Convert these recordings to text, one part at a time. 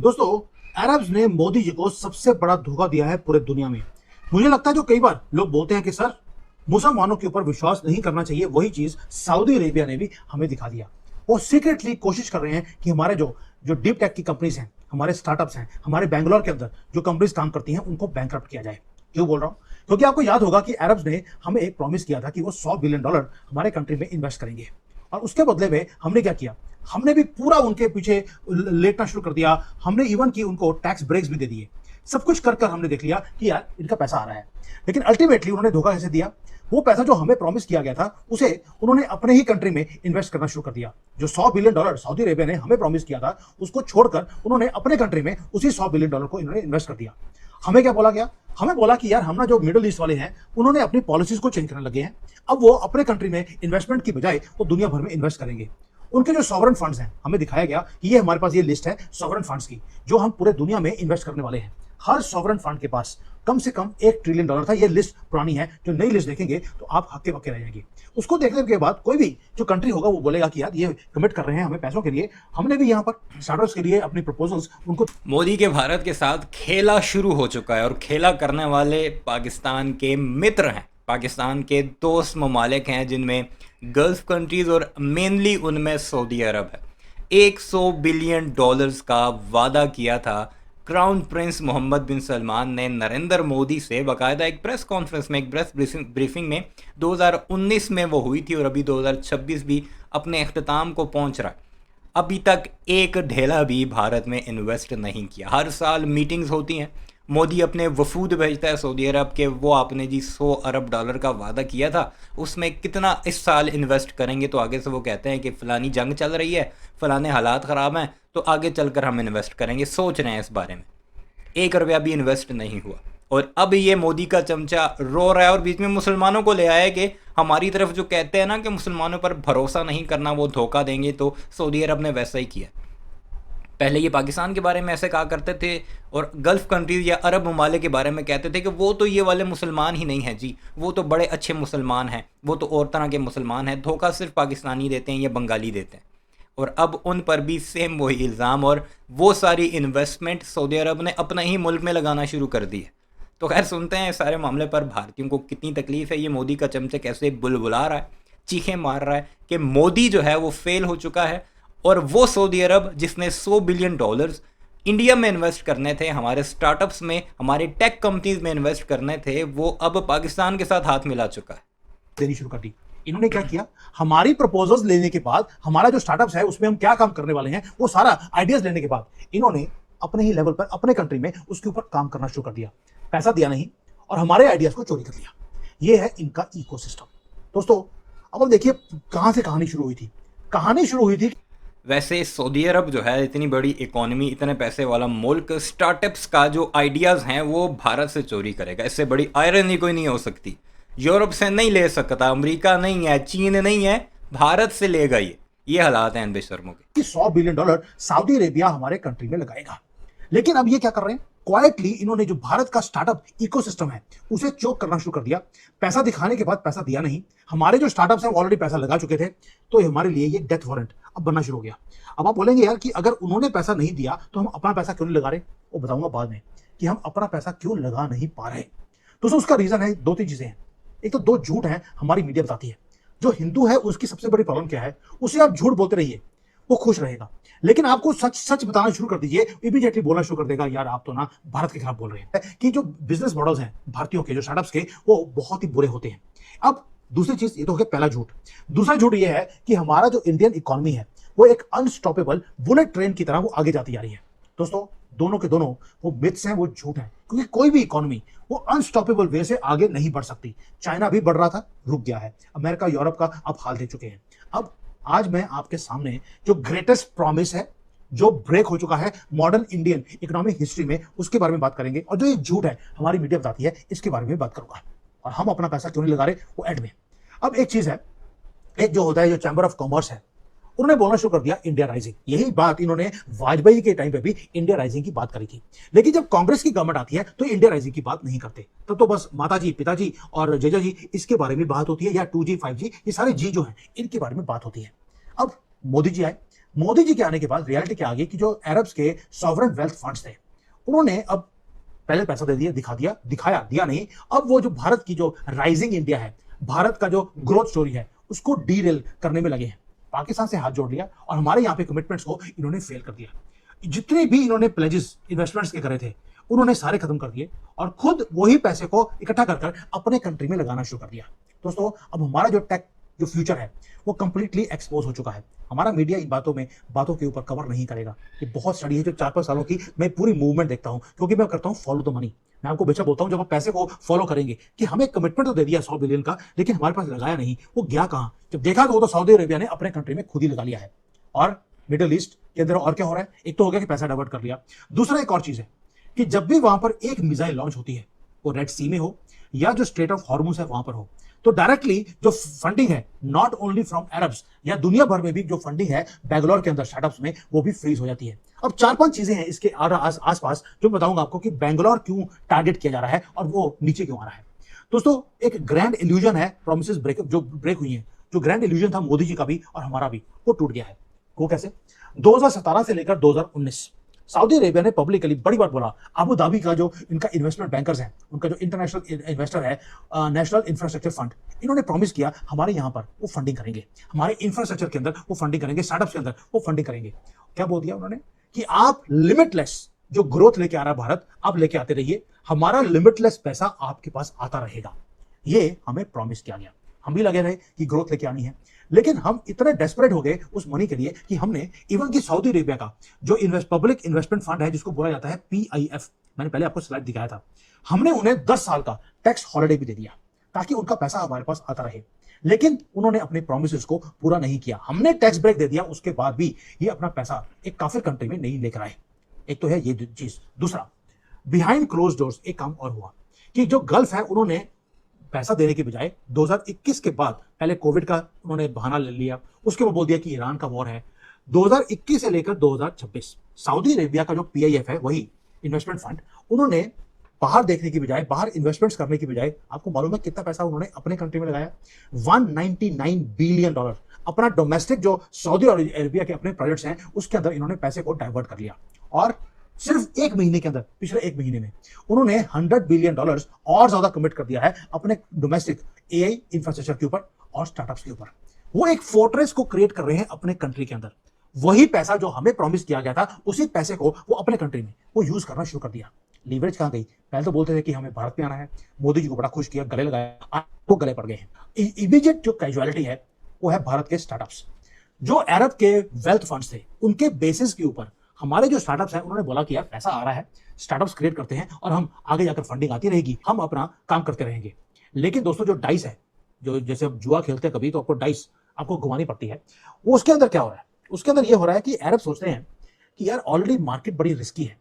दोस्तों, अरब्स ने मोदी जी को सबसे बड़ा धोखा दिया है पूरे दुनिया में। मुझे लगता है जो कई बार लोग बोलते हैं कि सर मुसलमानों के ऊपर विश्वास नहीं करना चाहिए, वही चीज सऊदी अरेबिया ने भी हमें दिखा दिया। वो सीक्रेटली कोशिश कर रहे हैं कि हमारे जो जो डीप टेक की कंपनीज हैं, हमारे स्टार्टअप्स हैं, हमारे बैंगलोर के अंदर जो कंपनीज काम करती हैं, उनको बैंकरप्ट किया जाए। क्यों बोल रहा हूं? क्योंकि आपको याद होगा कि अरब्स ने हमें एक प्रॉमिस किया था कि वो $100 बिलियन हमारे कंट्री में इन्वेस्ट करेंगे, और उसके बदले में हमने क्या किया? हमने भी पूरा उनके पीछे लेटना शुरू कर दिया। हमने इवन की उनको टैक्स ब्रेक्स भी दे दिए। सब कुछ कर कर हमने देख लिया कि यार इनका पैसा आ रहा है, लेकिन अल्टीमेटली उन्होंने धोखा कैसे दिया? वो पैसा जो हमें प्रॉमिस किया गया था उसे उन्होंने अपने ही कंट्री में इन्वेस्ट करना शुरू कर दिया। जो $100 बिलियन सऊदी अरेबिया ने हमें प्रॉमिस किया था, उसको छोड़कर उन्होंने अपने कंट्री में उसी $100 बिलियन को इन्होंने इन्वेस्ट कर दिया। हमें क्या बोला गया? हमें बोला कि यार हम ना जो मिडिल ईस्ट वाले हैं, उन्होंने अपनी पॉलिसीज को चेंज करने लगे हैं। अब वो अपने कंट्री में इन्वेस्टमेंट की बजाय वो दुनिया भर में इन्वेस्ट करेंगे। उनके जो सॉवरन फंड्स हैं, हमें दिखाया गया कि ये हमारे पास ये लिस्ट है सॉवरन फंड्स की, जो हम पूरे दुनिया में इन्वेस्ट करने वाले हैं। हर सॉवरन फंड के पास कम से कम $1 ट्रिलियन था। ये लिस्ट पुरानी है, जो नई लिस्ट देखेंगे तो आप हक्के बक्के रह जाएंगे। उसको देखने के बाद कोई भी जो कंट्री होगा वो बोलेगा कि यार ये कमिट कर रहे हैं हमें पैसों के लिए। हमने भी यहाँ पर स्टार्टअप्स के लिए अपनी प्रपोजल्स उनको। मोदी के भारत के साथ खेला शुरू हो चुका है, और खेला करने वाले पाकिस्तान के मित्र हैं, पाकिस्तान के दोस्त ममालिक हैं, जिनमें गल्फ कंट्रीज़ और मेनली उनमें सऊदी अरब है। $100 बिलियन का वादा किया था क्राउन प्रिंस मोहम्मद बिन सलमान ने नरेंद्र मोदी से, बाकायदा एक प्रेस कॉन्फ्रेंस में, एक प्रेस ब्रीफिंग में 2019 में वो हुई थी, और अभी 2026 भी अपने अख्ताम को पहुंच रहा है। अभी तक एक ढेला भी भारत में इन्वेस्ट नहीं किया। हर साल मीटिंग्स होती हैं, मोदी अपने वफूद भेजता है सऊदी अरब के, वो आपने जी $100 अरब का वादा किया था, उसमें कितना इस साल इन्वेस्ट करेंगे? तो आगे से वो कहते हैं कि फ़लानी जंग चल रही है, फ़लाने हालात ख़राब हैं, तो आगे चलकर हम इन्वेस्ट करेंगे, सोच रहे हैं इस बारे में। $1 भी इन्वेस्ट नहीं हुआ, और अब ये मोदी का चमचा रो रहा है, और बीच में मुसलमानों को ले आया कि हमारी तरफ जो कहते हैं ना कि मुसलमानों पर भरोसा नहीं करना, वो धोखा देंगे, तो सऊदी अरब ने वैसा ही किया। पहले ये पाकिस्तान के बारे में ऐसे कहा करते थे, और गल्फ़ कंट्रीज़ या अरब ममालिक के बारे में कहते थे कि वो तो ये वाले मुसलमान ही नहीं हैं जी, वो तो बड़े अच्छे मुसलमान हैं, वो तो और तरह के मुसलमान हैं। धोखा सिर्फ पाकिस्तानी देते हैं या बंगाली देते हैं। और अब उन पर भी सेम वही इल्ज़ाम, और वो सारी इन्वेस्टमेंट सऊदी अरब ने अपने ही मुल्क में लगाना शुरू कर दी है। तो खैर, सुनते हैं इस सारे मामले पर भारतीयों को कितनी तकलीफ़ है, ये मोदी का चमचे कैसे बुलबुला रहा है, चीखें मार रहा है कि मोदी जो है वो फेल हो चुका है, और वो सऊदी अरब जिसने $100 बिलियन इंडिया में इन्वेस्ट करने थे, हमारे स्टार्टअप्स में, हमारे टेक कंपनीज में इन्वेस्ट करने थे, वो अब पाकिस्तान के साथ हाथ मिला चुका है। देनी शुरू कर दी। इन्होंने क्या किया? हमारी प्रपोजल्स लेने के बाद, हमारा जो स्टार्टअप्स है उसमें हम क्या काम करने वाले हैं, वो सारा आइडियाज लेने के बाद इन्होंने अपने ही लेवल पर, अपने कंट्री में उसके ऊपर काम करना शुरू कर दिया। पैसा दिया नहीं, और हमारे आइडियाज को चोरी कर लिया। ये है इनका इकोसिस्टम। दोस्तों, अब देखिए कहां से कहानी शुरू हुई थी। कहानी शुरू हुई थी, वैसे सऊदी अरब जो है, इतनी बड़ी इकोनॉमी, इतने पैसे वाला मुल्क, स्टार्टअप्स का जो आइडियाज़ हैं वो भारत से चोरी करेगा। इससे बड़ी आयरनी कोई नहीं हो सकती। यूरोप से नहीं ले सकता, अमेरिका नहीं है, चीन नहीं है, भारत से लेगा ये हालात हैं इन बेशर्मों के। कि $100 बिलियन सऊदी अरेबिया हमारे कंट्री में लगाएगा। लेकिन अब ये क्या कर रहे हैं? क्वाइटली इन्होंने जो भारत का स्टार्टअप इकोसिस्टम है उसे चोक करना शुरू कर दिया। पैसा दिखाने के बाद पैसा दिया नहीं। हमारे जो स्टार्टअप्स हैं ऑलरेडी पैसा लगा चुके थे, तो हमारे लिए ये डेथ वारंट अब बनना शुरू हो गया। अब आप बोलेंगे यार कि अगर उन्होंने पैसा नहीं दिया तो हम अपना पैसा क्यों नहीं लगा रहे? वो बताऊंगा बाद में कि हम अपना पैसा क्यों लगा नहीं पा रहे। तो उसका रीजन है 2-3 चीजें हैं। एक तो 2 झूठ है हमारी मीडिया बताती है। जो हिंदू है उसकी सबसे बड़ी प्रॉब्लम क्या है? उसे आप झूठ बोलते रहिए, वो खुश रहेगा। लेकिन आपको सच सच बताना शुरू कर दीजिए, इमीडिएटली बोलना शुरू कर देगा यार आप तो ना भारत के खिलाफ बोल रहे हैं। कि जो बिजनेस मॉडल्स हैं भारतीयों के, जो स्टार्टअप्स के, वो बहुत ही बुरे होते हैं। अब दूसरी चीज, ये तो हो गया पहला झूठ। दूसरा झूठ ये है कि हमारा जो इंडियन इकोनॉमी है वो एक अनस्टॉपेबल बुलेट ट्रेन की तरह वो आगे जाती जा रही है। दोस्तों, दोनों के दोनों वो मिथ्स हैं, वो झूठ है। क्योंकि कोई भी इकोनॉमी वो अनस्टॉपेबल वे से आगे नहीं बढ़ सकती। चाइना भी बढ़ रहा था, रुक गया है। अमेरिका, यूरोप का अब हाल देख चुके हैं। अब आज मैं आपके सामने जो ग्रेटेस्ट प्रॉमिस है, जो ब्रेक हो चुका है मॉडर्न इंडियन इकोनॉमिक हिस्ट्री में, उसके बारे में बात करेंगे। और जो ये झूठ है हमारी मीडिया बताती है, इसके बारे में बात करूंगा। और हम अपना पैसा क्यों नहीं लगा रहे, वो एड में। अब एक चीज है, एक जो होता है, जो चैम्बर ऑफ कॉमर्स है, उन्होंने बोलना शुरू कर दिया इंडिया राइजिंग। यही बात इन्होंने वाजपेयी के टाइम पे भी इंडिया राइजिंग की बात करी थी। लेकिन जब कांग्रेस की गवर्नमेंट आती है तो इंडिया राइजिंग की बात नहीं करते। तब तो बस माताजी, पिताजी और जीजा जी, इसके बारे में बात होती है, या 2G 5G, ये सारे जी जो हैं इनके बारे में बात होती है। अब मोदी जी आए, मोदी जी के आने के बाद रियलिटी क्या आ गई कि जो अरब्स के सॉवरेन वेल्थ फंड्स थे, उन्होंने अब पहले पैसा दे दिया, दिखाया दिया नहीं, अब वो जो भारत की जो राइजिंग इंडिया है, भारत का जो ग्रोथ स्टोरी है, उसको डीरेल करने में लगे हैं। पाकिस्तान से हाथ जोड़ लिया और हमारे यहाँ पे कमिटमेंट्स को इन्होंने फेल कर दिया। जितने भी इन्होंने प्लेजेस इन्वेस्टमेंट्स के करे थे, उन्होंने सारे खत्म कर दिए और खुद वही पैसे को इकट्ठा कर अपने कंट्री में लगाना शुरू कर दिया। दोस्तों, अब हमारा जो टेक जो फ्यूचर है वो कंप्लीटली एक्सपोज हो चुका है। हमारा मीडिया इन बातों के ऊपर कवर नहीं करेगा। ये बहुत स्टडी है जो 4-5 सालों की मैं पूरी मूवमेंट देखता हूं, क्योंकि मैं करता हूं फॉलो द मनी। मैं आपको बेशक बोलता हूं, जब आप पैसे को फॉलो करेंगे कि हमें कमिटमेंट तो दे दिया 100 बिलियन का, लेकिन हमारे पास लगाया नहीं, वो गया कहां? जब देखा तो वो तो सऊदी अरेबिया ने अपने कंट्री में खुद ही लगा लिया है। और मिडिल ईस्ट के अंदर और क्या हो रहा है? एक तो हो गया कि पैसा डाइवर्ट कर लिया, दूसरा एक और चीज है कि जब भी वहां पर एक मिसाइल लॉन्च होती है, वो रेड सी में हो या जो स्ट्रेट ऑफ हॉर्मुज है वहां पर हो, तो डायरेक्टली जो फंडिंग है नॉट ओनली फ्रॉम अरब्स या दुनिया भर में भी जो फंडिंग है बैंगलोर के अंदर स्टार्टअप्स में, वो भी फ्रीज हो जाती है। अब 4-5 चीजें हैं इसके आसपास जो बताऊंगा आपको कि बैंगलोर क्यों टारगेट किया जा रहा है और वो नीचे क्यों आ रहा है। दोस्तों, एक ग्रैंड इल्यूजन है, प्रोमिसेस ब्रेक हुई है। जो ग्रैंड इल्यूजन था मोदी जी का भी और हमारा भी, वो टूट गया है। वो कैसे? 2017 से लेकर 2019 सऊदी अरेबिया ने पब्लिकली बड़ी बात बोला, अबू धाबी का जो इनका इन्वेस्टमेंट बैंकर्स है, उनका जो इंटरनेशनल इन्वेस्टर है नेशनल इंफ्रास्ट्रक्चर फंड, इन्होंने प्रॉमिस किया हमारे यहाँ पर वो फंडिंग करेंगे, हमारे इंफ्रास्ट्रक्चर के अंदर वो फंडिंग करेंगे, स्टार्टअप्स के अंदर वो फंडिंग करेंगे। क्या बोल दिया उन्होंने कि आप लिमिटलेस जो ग्रोथ लेके आ रहा है भारत, आप लेके आते रहिए, हमारा लिमिटलेस पैसा आपके पास आता रहेगा। ये हमें प्रॉमिस किया गया। हम भी लगे रहे कि ग्रोथ लेके आनी है, लेकिन हम इतने डेस्परेट हो गए उस मनी के लिए कि हमने इवन की सऊदी अरेबिया का जो पब्लिक इन्वेस्टमेंट फंड है, जिसको बोला जाता है PIF, मैंने पहले आपको स्लाइड दिखाया था, हमने उन्हें 10 साल का टैक्स हॉलिडे भी दे दिया ताकि उनका पैसा हमारे पास आता रहे। लेकिन उन्होंने अपने प्रोमिस को पूरा नहीं किया। हमने टैक्स ब्रेक दे दिया, उसके बाद भी ये अपना पैसा एक काफिर कंट्री में नहीं लेकर आए। एक तो है ये चीज। दूसरा, बिहाइंड क्लोज डोर्स एक काम और हुआ कि जो गल्फ है, उन्होंने पैसा देने के बजाय 2021 के बाद, पहले कोविड का उन्होंने बहाना ले लिया, उसके बाद बोल दिया कि ईरान का वॉर है। 2021 से लेकर 2026 सऊदी अरेबिया का जो PIF है, वही इन्वेस्टमेंट फंड, उन्होंने बाहर देखने की बजाय, बाहर इन्वेस्टमेंट्स करने की बजाय, आपको मालूम है कितना पैसा उन्होंने अपने कंट्री में लगाया? $199 बिलियन। अपना डोमेस्टिक जो सऊदी अरेबिया के अपने प्रोजेक्ट्स हैं, उसके अंदर इन्होंने पैसे को डाइवर्ट कर लिया। और सिर्फ एक महीने के अंदर, पिछले एक महीने में उन्होंने $100 बिलियन और ज्यादा कमिट कर दिया है अपने डोमेस्टिक AI इंफ्रास्ट्रक्चर के ऊपर और स्टार्टअप्स के ऊपर। वो एक फोर्ट्रेस को क्रिएट कर रहे हैं अपने कंट्री के अंदर। वही पैसा जो हमें प्रॉमिस किया गया था, उसी पैसे को वो अपने कंट्री में वो यूज करना शुरू कर दिया। लीवरेज कहां गई? पहले तो बोलते थे कि हमें भारत में आना है, मोदी जी को बड़ा खुश किया, गले लगाया, आज वो गले पड़ गए हैं। इमीडिएट जो कैजुअलिटी है वो है भारत के स्टार्टअप्स। जो अरब के वेल्थ फंड्स थे, उनके बेसिस के ऊपर हमारे जो स्टार्टअप्स हैं, उन्होंने बोला कि यार पैसा आ रहा है, स्टार्टअप्स क्रिएट करते हैं और हम आगे जाकर फंडिंग आती रहेगी, हम अपना काम करते रहेंगे। लेकिन दोस्तों, जो डाइस है, जो जैसे हम जुआ खेलते हैं कभी, तो आपको डाइस आपको घुमानी पड़ती है, वो उसके अंदर क्या हो रहा है? उसके अंदर ये हो रहा है कि अरब सोचते हैं कि यार ऑलरेडी मार्केट बड़ी रिस्की है,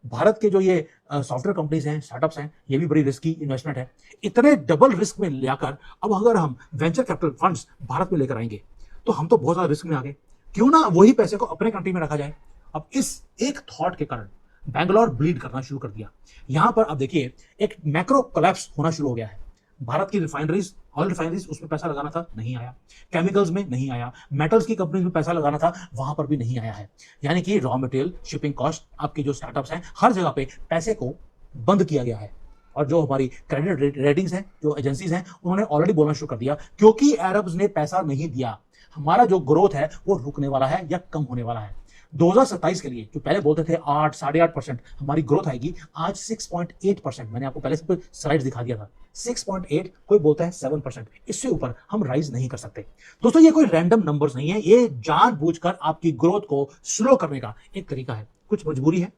भारत के जो ये सॉफ्टवेयर कंपनीज हैं, स्टार्टअप्स हैं, ये भी बड़ी रिस्की इन्वेस्टमेंट है। इतने डबल रिस्क में लाकर अब अगर हम वेंचर कैपिटल फंड्स भारत में लेकर आएंगे तो हम तो बहुत ज्यादा रिस्क में आ गए। क्यों ना वही पैसे को अपने कंट्री में रखा जाए। अब इस एक थॉट के कारण बैंगलोर ब्लीड करना शुरू कर दिया। यहां पर अब देखिए एक मैक्रो कोलैप्स होना शुरू हो गया है। भारत की रिफाइनरीज, ऑयल रिफाइनरीज, उसमें पैसा लगाना था, नहीं आया। केमिकल्स में नहीं आया। मेटल्स की कंपनीज में पैसा लगाना था, वहां पर भी नहीं आया है। यानी कि रॉ मटेरियल, शिपिंग कॉस्ट, आपके जो स्टार्टअप्स हैं, हर जगह पे पैसे को बंद किया गया है। और जो हमारी क्रेडिट रेटिंग्स हैं, जो एजेंसीज हैं, उन्होंने ऑलरेडी बोलना शुरू कर दिया, क्योंकि अरब्स ने पैसा नहीं दिया, हमारा जो ग्रोथ है वो रुकने वाला है या कम होने वाला है। 2027 के लिए जो पहले बोलते थे 8, 8.5% हमारी ग्रोथ आएगी, आज 6.8%। मैंने आपको पहले से स्लाइड्स दिखा दिया था। 6.8, कोई बोलता है 7%। इससे ऊपर हम राइज नहीं कर सकते। दोस्तों, ये कोई रैंडम नंबर्स नहीं है, ये जानबूझकर आपकी ग्रोथ को स्लो करने का एक तरीका है। कुछ मजबूरी है,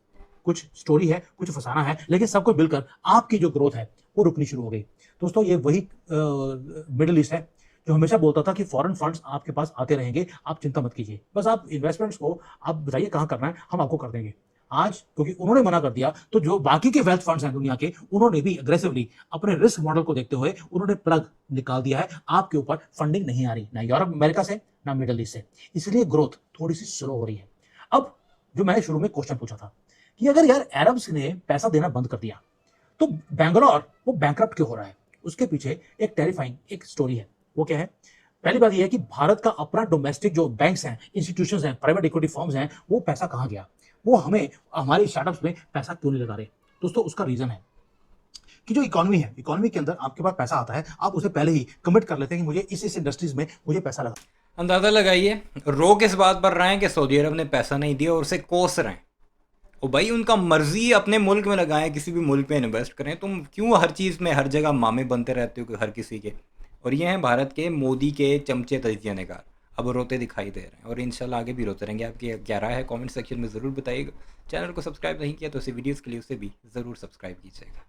कुछ स्टोरी है, कुछ फसाना है, लेकिन सबको मिलकर आपकी जो ग्रोथ है वो रुकनी शुरू हो गई। दोस्तों, ये वही मिडिल ईस्ट है जो हमेशा बोलता था कि फॉरेन फंड्स आपके पास आते रहेंगे, आप चिंता मत कीजिए, बस आप इन्वेस्टमेंट्स को आप बताइए कहां करना है, हम आपको कर देंगे। आज क्योंकि उन्होंने मना कर दिया, तो जो बाकी के वेल्थ फंड्स हैं दुनिया के, उन्होंने भी अग्रेसिवली अपने रिस्क मॉडल को देखते हुए उन्होंने प्लग निकाल दिया है। आपके ऊपर फंडिंग नहीं आ रही, ना यूरोप अमेरिका से, ना मिडिल ईस्ट से, इसलिए ग्रोथ थोड़ी सी स्लो हो रही है। अब जो मैंने शुरू में क्वेश्चन पूछा था कि अगर यार अरब्स ने पैसा देना बंद कर दिया तो बैंगलोर वो बैंकरप्ट क्यों हो रहा है? उसके पीछे एक टेरिफाइंग एक स्टोरी है। वो क्या है? पहली बात यह है कि भारत का अपना डोमेस्टिक जो बैंक्स हैं, इंस्टीट्यूशंस हैं, प्राइवेट इक्विटी फर्म्स हैं, वो पैसा कहाँ गया, वो हमें हमारे स्टार्टअप्स में पैसा क्यों नहीं लगा रहे। दोस्तों उसका रीजन है कि जो इकोनॉमी है, इकोनॉमी के अंदर आपके पास पैसा आता है, आप उसे पहले ही कमिट कर लेते हैं कि मुझे इस इंडस्ट्रीज में मुझे पैसा लगा। अंदाज़ा लगाइए, रो किस बात पर रहे हैं कि सऊदी अरब ने पैसा नहीं दिया और उसे कोस रहे हैं। और भाई उनका मर्जी अपने मुल्क में लगाएं, किसी भी मुल्क में इन्वेस्ट करें, तुम क्यों हर चीज़ में हर जगह मामे बनते रहते हो कि हर किसी के। और ये हैं भारत के मोदी के चमचे तजिया निगार, अब रोते दिखाई दे रहे हैं और इंशाल्लाह आगे भी रोते रहेंगे। आपकी क्या राय है कमेंट सेक्शन में ज़रूर बताइएगा। चैनल को सब्सक्राइब नहीं किया तो इसे वीडियोज़ के लिए उसे भी ज़रूर सब्सक्राइब कीजिएगा।